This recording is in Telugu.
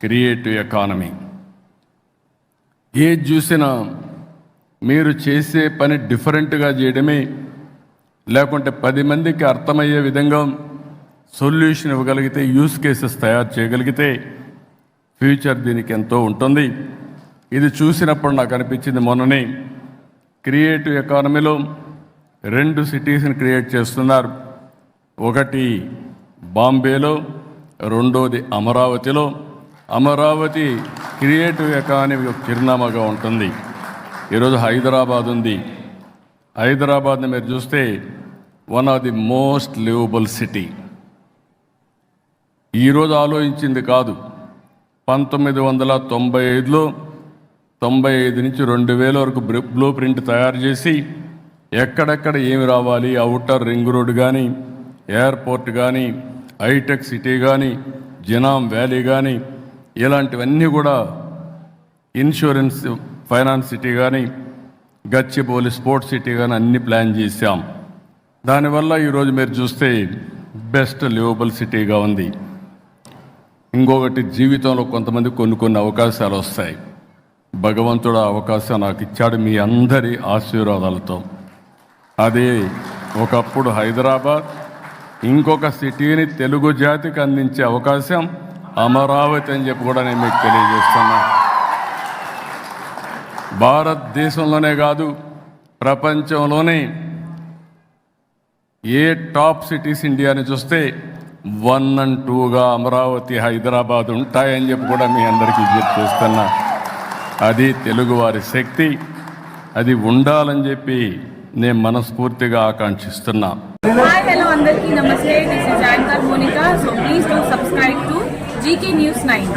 Creative economy. ఏది చూసినా మీరు చేసే పని డిఫరెంట్గా చేయడమే, లేకుంటే 10 మందికి అర్థమయ్యే విధంగా సొల్యూషన్ ఇవ్వగలిగితే, యూస్ కేసెస్ తయారు చేయగలిగితే ఫ్యూచర్ దీనికి ఎంతో ఉంటుంది. ఇది చూసినప్పుడు నాకు అనిపించింది, మొన్ననే క్రియేటివ్ ఎకానమీలో 2 సిటీస్ని క్రియేట్ చేస్తున్నారు. ఒకటి బాంబేలో, రెండోది అమరావతిలో. అమరావతి క్రియేటివ్ ఎకానమీ చిరునామాగా ఉంటుంది. ఈరోజు హైదరాబాద్ ఉంది. హైదరాబాద్ని మీరు చూస్తే one of the most liveable city. ఈరోజు ఆలోచించింది కాదు, 1995లో 95 నుంచి 2000 వరకు బ్లూ ప్రింట్ తయారు చేసి ఎక్కడెక్కడ ఏమి రావాలి, ఔటర్ రింగ్ రోడ్ కానీ, ఎయిర్పోర్ట్ కానీ, హైటెక్ సిటీ కానీ, జినాం వ్యాలీ కానీ, ఇలాంటివన్నీ కూడా, ఇన్సూరెన్స్ ఫైనాన్స్ సిటీ కానీ, గచ్చిబౌలి స్పోర్ట్స్ సిటీ కానీ అన్ని ప్లాన్ చేశాం. దానివల్ల ఈరోజు మీరు చూస్తే బెస్ట్ లివబుల్ సిటీగా ఉంది. ఇంకొకటి, జీవితంలో కొంతమంది కొన్ని అవకాశాలు వస్తాయి. భగవంతుడు ఆ అవకాశం నాకు ఇచ్చాడు మీ అందరి ఆశీర్వాదాలతో. అదే ఒకప్పుడు హైదరాబాద్, ఇంకొక సిటీని తెలుగు జాతికి అందించే అవకాశం అమరావతి అని చెప్పి కూడా నేను మీకు తెలియజేస్తున్నా. భారతదేశంలోనే కాదు, ప్రపంచంలోనే ఏ టాప్ సిటీస్ ఇండియాని చూస్తే 1 and 2గా అమరావతి, హైదరాబాద్ ఉంటాయని చెప్పి కూడా మీ అందరికీ చేస్తున్నా. అది తెలుగువారి శక్తి, అది ఉండాలని చెప్పి నేను మనస్ఫూర్తిగా ఆకాంక్షిస్తున్నా. Hi, hello, అందరికీ నమస్తే. This is Anchor Monica. So please do subscribe to GK News 9.